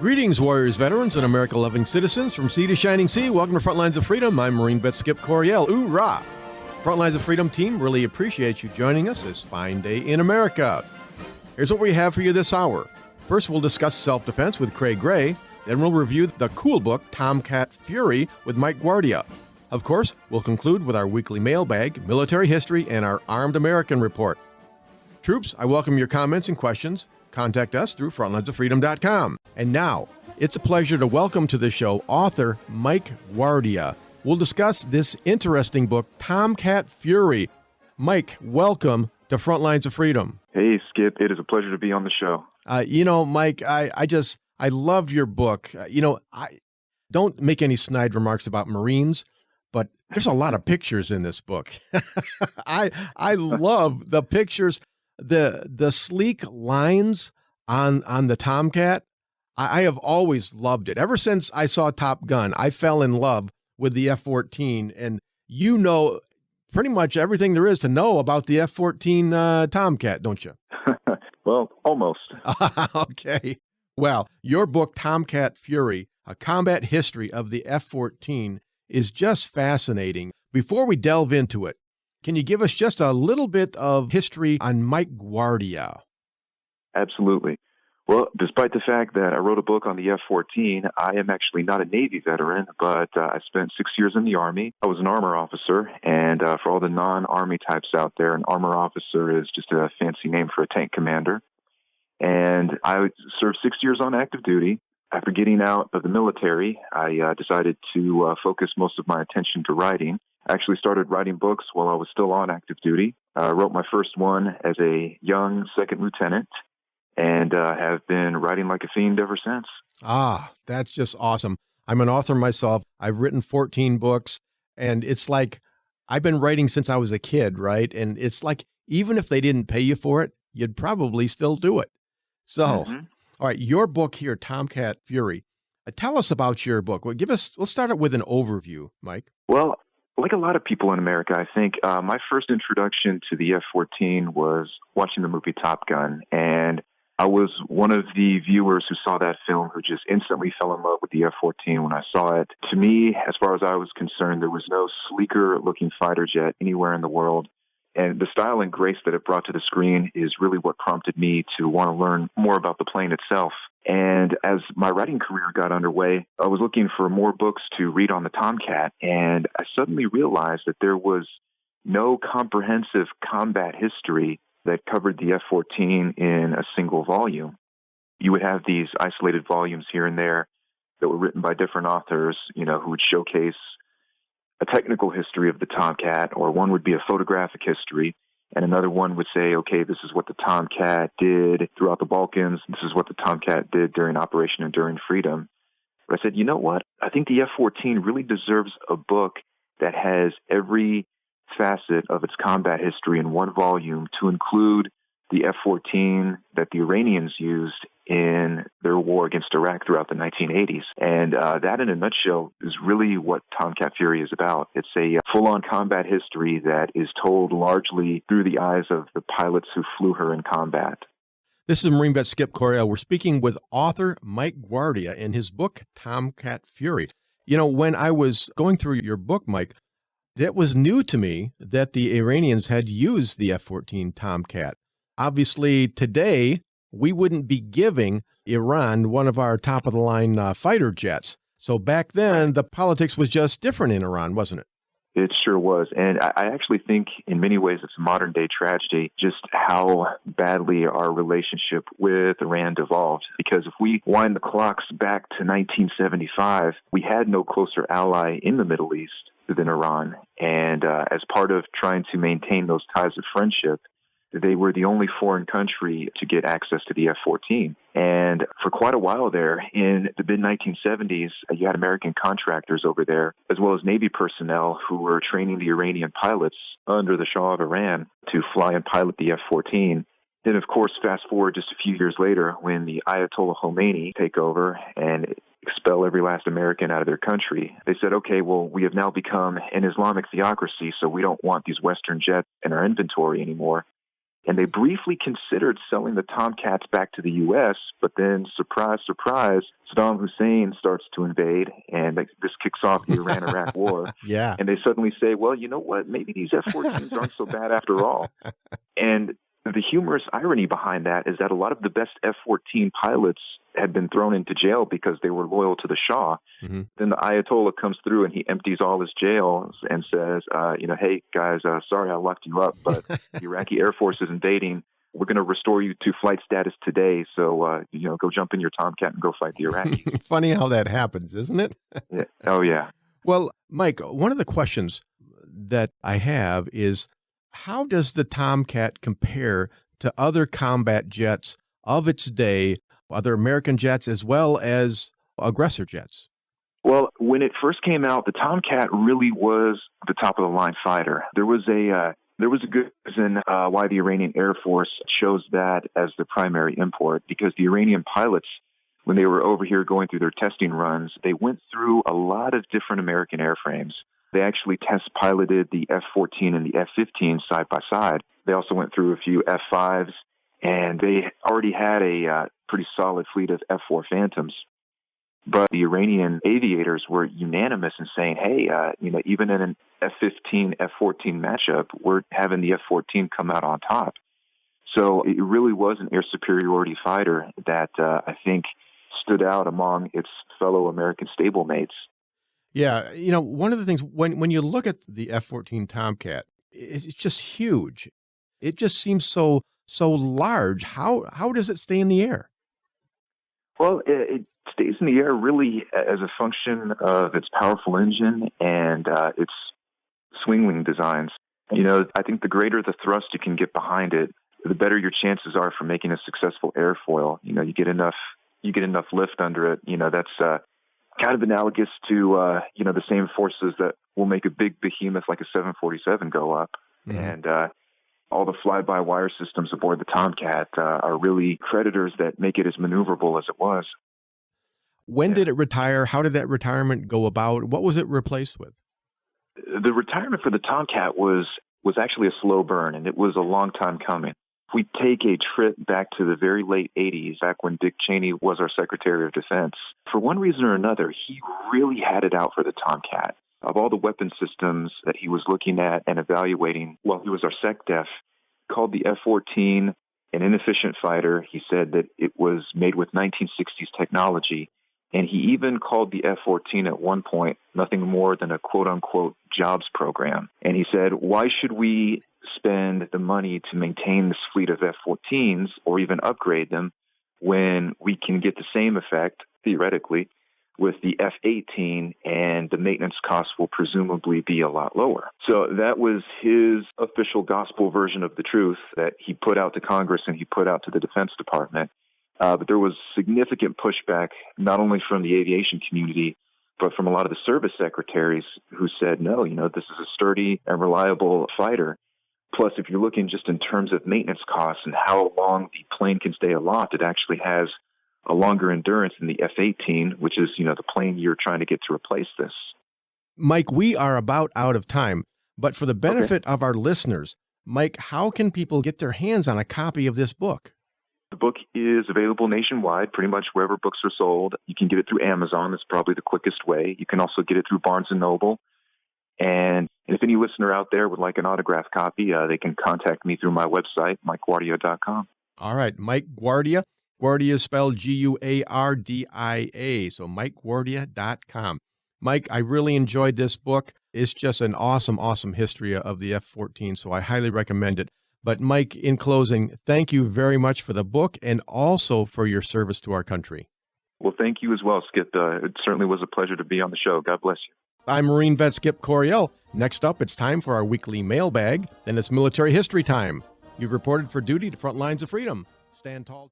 Greetings, warriors, veterans, and America-loving citizens from sea to shining sea. Welcome to Frontlines of Freedom. I'm Marine Vet Skip Coryell. Hoorah! Frontlines of Freedom team really appreciate you joining us this fine day in America. Here's what we have for you this hour. First, we'll discuss self-defense with Craig Gray. Then we'll review the cool book, Tomcat Fury, with Mike Guardia. Of course, we'll conclude with our weekly mailbag, military history, and our Armed American Report. Troops, I welcome your comments and questions. Contact us through frontlinesoffreedom.com. And now, it's a pleasure to welcome to the show author Mike Guardia. We'll discuss this interesting book, Tomcat Fury. Mike, welcome to Frontlines of Freedom. Hey, Skip. It is a pleasure to be on the show. Mike, I love your book. I don't make any snide remarks about Marines, but there's a lot of pictures in this book. I love the pictures. The sleek lines on the Tomcat, I have always loved it. Ever since I saw Top Gun, I fell in love with the F-14, and you know pretty much everything there is to know about the F-14 Tomcat, don't you? Well, almost. Okay. Well, your book, Tomcat Fury, A Combat History of the F-14, is just fascinating. Before we delve into it, can you give us just a little bit of history on Mike Guardia? Absolutely. Well, despite the fact that I wrote a book on the F-14, I am actually not a Navy veteran, but I spent 6 years in the Army. I was an armor officer, and for all the non-Army types out there, an armor officer is just a fancy name for a tank commander. And I served 6 years on active duty. After getting out of the military, I decided to focus most of my attention to writing. I actually started writing books while I was still on active duty. I wrote my first one as a young second lieutenant and have been writing like a fiend ever since. Ah, that's just awesome. I'm an author myself. I've written 14 books, and it's like I've been writing since I was a kid, right? And it's like even if they didn't pay you for it, you'd probably still do it. So, All right, your book here, Tomcat Fury. Tell us about your book. We'll start it with an overview, Mike. Well, like a lot of people in America, I think my first introduction to the F-14 was watching the movie Top Gun. And I was one of the viewers who saw that film who just instantly fell in love with the F-14 when I saw it. To me, as far as I was concerned, there was no sleeker-looking fighter jet anywhere in the world. And the style and grace that it brought to the screen is really what prompted me to want to learn more about the plane itself. And as my writing career got underway, I was looking for more books to read on the Tomcat, and I suddenly realized that there was no comprehensive combat history that covered the F-14 in a single volume. You would have these isolated volumes here and there that were written by different authors, who would showcase a technical history of the Tomcat, or one would be a photographic history, and another one would say, okay, this is what the Tomcat did throughout the Balkans, this is what the Tomcat did during Operation Enduring Freedom. But I said, you know what? I think the F-14 really deserves a book that has every facet of its combat history in one volume, to include the F-14 that the Iranians used in their war against Iraq throughout the 1980s. And that, in a nutshell, is really what Tomcat Fury is about. It's a full-on combat history that is told largely through the eyes of the pilots who flew her in combat. This is Marine Vet Skip Coryell. We're speaking with author Mike Guardia in his book, Tomcat Fury. When I was going through your book, Mike, that was new to me that the Iranians had used the F-14 Tomcat. Obviously, today, we wouldn't be giving Iran one of our top-of-the-line fighter jets. So back then, the politics was just different in Iran, wasn't it? It sure was. And I actually think in many ways it's a modern-day tragedy just how badly our relationship with Iran devolved. Because if we wind the clocks back to 1975, we had no closer ally in the Middle East than Iran. And as part of trying to maintain those ties of friendship, they were the only foreign country to get access to the F-14. And for quite a while there, in the mid-1970s, you had American contractors over there, as well as Navy personnel who were training the Iranian pilots under the Shah of Iran to fly and pilot the F-14. Then, of course, fast forward just a few years later, when the Ayatollah Khomeini take over and expel every last American out of their country, they said, okay, well, we have now become an Islamic theocracy, so we don't want these Western jets in our inventory anymore. And they briefly considered selling the Tomcats back to the U.S., but then, surprise, surprise, Saddam Hussein starts to invade, and this kicks off the Iran-Iraq War. Yeah. And they suddenly say, well, you know what? Maybe these F-14s aren't so bad after all. And the humorous irony behind that is that a lot of the best F-14 pilots had been thrown into jail because they were loyal to the Shah. Mm-hmm. Then the Ayatollah comes through and he empties all his jails and says, hey, guys, sorry I locked you up, but the Iraqi Air Force is invading. We're going to restore you to flight status today. So, go jump in your Tomcat and go fight the Iraqis. Funny how that happens, isn't it? Yeah. Oh, yeah. Well, Mike, one of the questions that I have is, how does the Tomcat compare to other combat jets of its day, other American jets as well as aggressor jets? Well, when it first came out, the Tomcat really was the top of the line fighter. There was a good reason why the Iranian Air Force chose that as the primary import, because the Iranian pilots, when they were over here going through their testing runs, they went through a lot of different American airframes. They actually test piloted the F-14 and the F-15 side by side. They also went through a few F-5s, and they already had a pretty solid fleet of F-4 Phantoms. But the Iranian aviators were unanimous in saying, hey, even in an F-15, F-14 matchup, we're having the F-14 come out on top. So it really was an air superiority fighter that I think stood out among its fellow American stablemates. Yeah, one of the things, when you look at the F-14 Tomcat, it's just huge. It just seems so large. How does it stay in the air? Well, it stays in the air really as a function of its powerful engine and its swing wing designs. I think the greater the thrust you can get behind it, the better your chances are for making a successful airfoil. You get enough lift under it. That's kind of analogous to the same forces that will make a big behemoth like a 747 go up. Mm-hmm. And all the fly-by-wire systems aboard the Tomcat are really creditors that make it as maneuverable as it was. When did it retire? How did that retirement go about? What was it replaced with? The retirement for the Tomcat was actually a slow burn, and it was a long time coming. If we take a trip back to the very late 80s, back when Dick Cheney was our Secretary of Defense, for one reason or another, he really had it out for the Tomcat. Of all the weapon systems that he was looking at and evaluating while he was our SecDef, called the F-14 an inefficient fighter. He said that it was made with 1960s technology, and he even called the F-14 at one point nothing more than a quote-unquote jobs program. And he said, why should we spend the money to maintain this fleet of F-14s or even upgrade them when we can get the same effect, theoretically, with the F-18, and the maintenance costs will presumably be a lot lower. So that was his official gospel version of the truth that he put out to Congress and he put out to the Defense Department. But there was significant pushback, not only from the aviation community, but from a lot of the service secretaries who said, no, this is a sturdy and reliable fighter. Plus, if you're looking just in terms of maintenance costs and how long the plane can stay aloft, it actually has a longer endurance than the F-18, which is, the plane you're trying to get to replace this. Mike, we are about out of time, but for the benefit of our listeners, Mike, how can people get their hands on a copy of this book? The book is available nationwide, pretty much wherever books are sold. You can get it through Amazon. That's probably the quickest way. You can also get it through Barnes & Noble. And if any listener out there would like an autographed copy, they can contact me through my website, MikeGuardia.com. All right, Mike Guardia. Guardia is spelled Guardia, so MikeGuardia.com. Mike, I really enjoyed this book. It's just an awesome history of the F-14, so I highly recommend it. But Mike, in closing, thank you very much for the book and also for your service to our country. Well, thank you as well, Skip. It certainly was a pleasure to be on the show. God bless you. I'm Marine Vet Skip Coryell. Next up, it's time for our weekly mailbag. Then it's military history time. You've reported for duty to Frontlines of Freedom. Stand tall.